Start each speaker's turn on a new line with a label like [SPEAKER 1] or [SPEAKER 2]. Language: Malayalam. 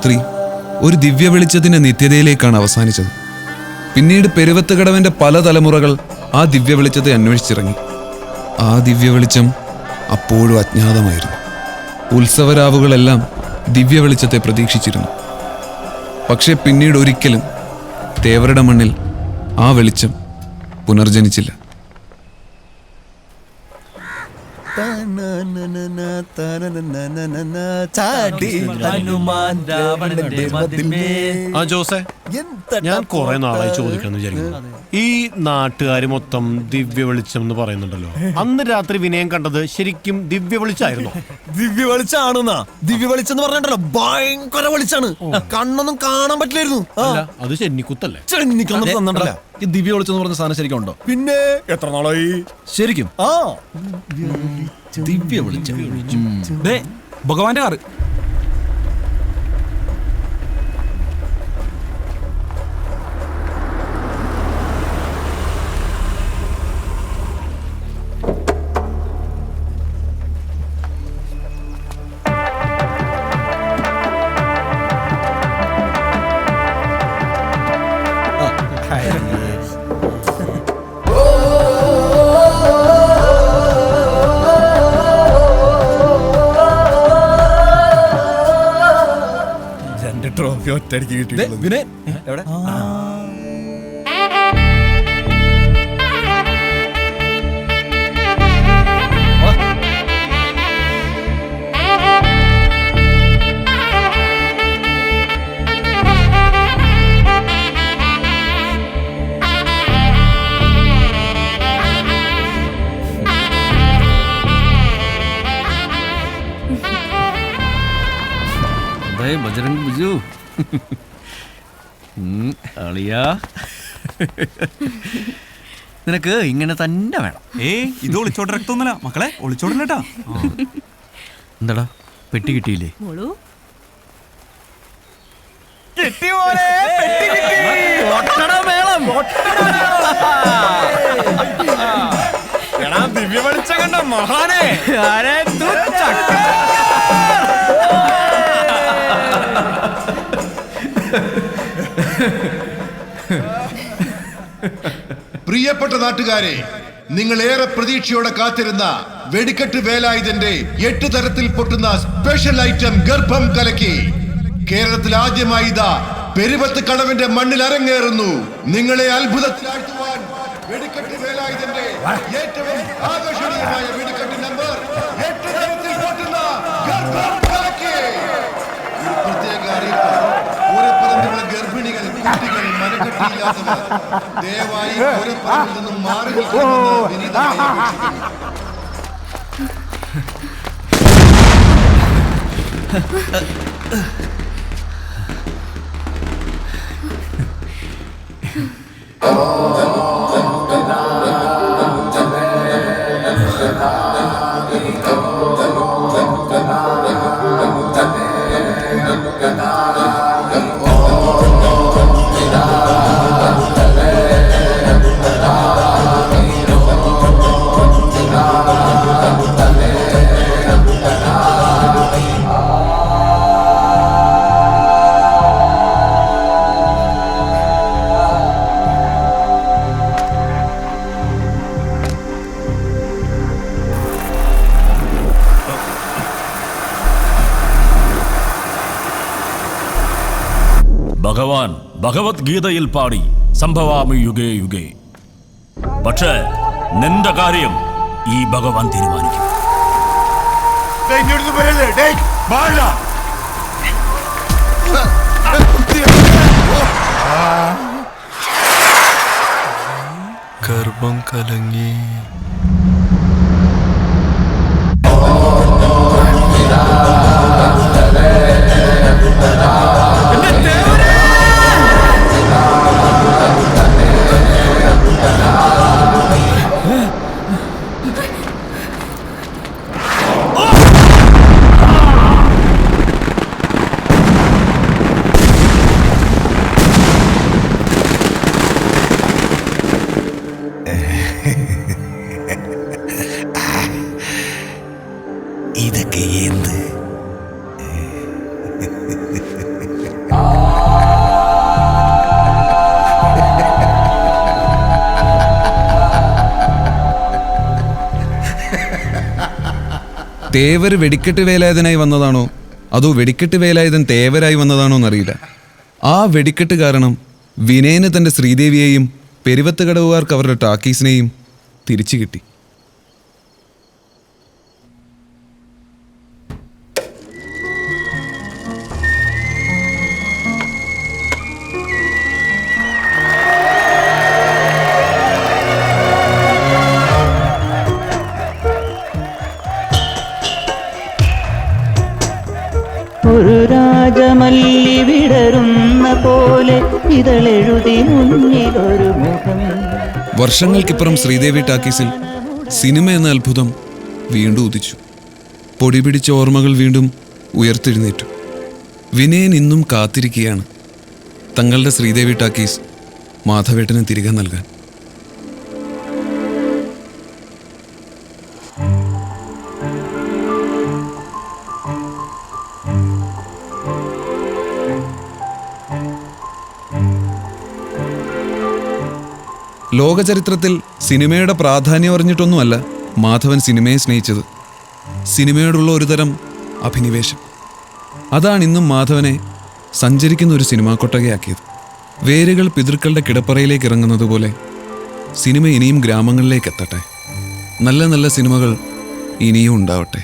[SPEAKER 1] രാത്രി ഒരു ദിവ്യ വെളിച്ചത്തിന്റെ നിത്യതയിലേക്കാണ് അവസാനിച്ചത്. പിന്നീട് പെരുവത്തുകടവന്റെ പല തലമുറകൾ ആ ദിവ്യ വെളിച്ചത്തെ അന്വേഷിച്ചിറങ്ങി. ആ ദിവ്യ വെളിച്ചം അപ്പോഴും അജ്ഞാതമായിരുന്നു. ഉത്സവരാവുകളെല്ലാം ദിവ്യ വെളിച്ചത്തെ പ്രതീക്ഷിച്ചിരുന്നു. പക്ഷെ പിന്നീട് ഒരിക്കലും തേവരുടെ മണ്ണിൽ ആ വെളിച്ചം പുനർജനിച്ചില്ല.
[SPEAKER 2] ആ ജോസേ, ഞാൻ കുറെ നാളായി ചോദിക്കാന്ന് വിചാരിക്കുന്നു. ഈ നാട്ടുകാര് മൊത്തം ദിവ്യ വെളിച്ചം എന്ന് പറയുന്നുണ്ടല്ലോ, അന്ന് രാത്രി വിനയം കണ്ടത് ശരിക്കും ദിവ്യ വെളിച്ചായിരുന്നു?
[SPEAKER 3] ദിവ്യ വെളിച്ചാണെന്നാ? ദിവ്യ വെളിച്ചം എന്ന് പറഞ്ഞിട്ടല്ലോ, ഭയങ്കര വെളിച്ചാണ്. കണ്ണൊന്നും കാണാൻ പറ്റില്ലായിരുന്നു.
[SPEAKER 2] അത് ചെന്നിക്കുത്തല്ലേ?
[SPEAKER 3] ചെന്നിക്കൊന്നും തന്നിട്ടല്ല.
[SPEAKER 4] ഈ ദിവ്യ വെളിച്ചം എന്ന് പറഞ്ഞ സാധനം ശരിക്കും ഉണ്ടോ?
[SPEAKER 3] പിന്നെ എത്ര നാളായി
[SPEAKER 4] ശരിക്കും?
[SPEAKER 3] ആ
[SPEAKER 4] ദിവ്യ വെളിച്ചം. ഭഗവാന്റെ കാറ്.
[SPEAKER 3] ട്രോഫി ഒറ്റയടിക്ക് കിട്ടി.
[SPEAKER 4] വിനയ് എവിടെ? ബജരംഗ് ബിജു അളിയാ, നിനക്ക് ഇങ്ങനെ തന്നെ വേണം.
[SPEAKER 5] ഇത് ഒളിച്ചോട്ട രക്തമൊന്നുമല്ല മക്കളെ, ഒളിച്ചോടല്ലേട്ടാ.
[SPEAKER 4] എന്താടാ പെട്ടി കിട്ടിയില്ലേ?
[SPEAKER 3] ദിവ്യ വെളിച്ചം കണ്ട മഹാനെ.
[SPEAKER 6] പ്രിയപ്പെട്ട നാട്ടുകാരെ, നിങ്ങൾ ഏറെ പ്രതീക്ഷയോടെ കാത്തിരുന്ന വെടിക്കെട്ട് വേലായുധന്റെ 8 തരത്തിൽ പൊട്ടുന്ന സ്പെഷ്യൽ ഐറ്റം ഗർഭം കലക്കി കേരളത്തിൽ ആദ്യമായി ഇതാ പെരുവത്ത് കടവിന്റെ മണ്ണിൽ അരങ്ങേറുന്നു. നിങ്ങളെ അത്ഭുതത്തിലാഴ്ത്തുവാൻ വെടിക്കെട്ട് വേലായുധന്റെ ഏറ്റവും ആകർഷണീയമായ വെടിക്കെട്ട് നമ്പർ 8 തരത്തിൽ പൊട്ടുന്ന ഗർഭം കലക്കി. ഒരു പ്രത്യേക അറിയിപ്പ്: പൂരപ്പറമ്പിലുള്ള ഗർഭിണികൾ, കുട്ടികൾ, മനക്കെട്ടിയില്ലാത്തവർ ദയവായി പൂരപ്പറമ്പിൽ നിന്നും മാറി നിൽക്കണമെന്ന് വിനീതമായി അപേക്ഷിക്കുന്നു.
[SPEAKER 7] ഭഗവാൻ ഭഗവത്ഗീതയിൽ പാടി സംഭവാമി യുഗേ യുഗേ. പക്ഷേ നിന്റെ കാര്യം ഈ ഭഗവാൻ തീരുമാനിക്കും.
[SPEAKER 4] ഗർഭം കലങ്ങി.
[SPEAKER 1] തേവർ വെടിക്കെട്ട് വേലായുധനായി വന്നതാണോ അതോ വെടിക്കെട്ട് വേലായുധൻ തേവരായി വന്നതാണോ എന്നറിയില്ല. ആ വെടിക്കെട്ട് കാരണം വിനയന് തൻ്റെ ശ്രീദേവിയെയും പെരുവത്ത് കടവുകാർക്ക് അവരുടെ ടാക്കീസിനെയും തിരിച്ചു കിട്ടി.
[SPEAKER 8] ഒരു രാജമല്ലി വിടരുന്ന പോലെ ഇതളെഴുതി മുന്നിലൊരു മുഖം.
[SPEAKER 1] വർഷങ്ങൾക്കിപ്പുറം ശ്രീദേവി ടാക്കീസിൽ സിനിമ എന്ന അത്ഭുതം വീണ്ടും ഉദിച്ചു. പൊടി പിടിച്ച ഓർമ്മകൾ വീണ്ടും ഉയർത്തെഴുന്നേറ്റു. വിനയൻ ഇന്നും കാത്തിരിക്കുകയാണ് തങ്ങളുടെ ശ്രീദേവി ടാക്കീസ് മാധവേട്ടന് തിരികെ നൽകാൻ. ലോകചരിത്രത്തിൽ സിനിമയുടെ പ്രാധാന്യം അറിഞ്ഞിട്ടൊന്നുമല്ല മാധവൻ സിനിമയെ സ്നേഹിച്ചത്. സിനിമയോടുള്ള ഒരുതരം അഭിനിവേശം. അതാണ് ഇന്നും മാധവനെ സഞ്ചരിക്കുന്ന ഒരു സിനിമാ കൊട്ടകയാക്കിയത്. വേരുകൾ പിതൃക്കളുടെ കിടപ്പറയിലേക്ക് ഇറങ്ങുന്നത് പോലെ സിനിമ ഇനിയും ഗ്രാമങ്ങളിലേക്ക് എത്തട്ടെ. നല്ല നല്ല സിനിമകൾ ഇനിയും ഉണ്ടാവട്ടെ.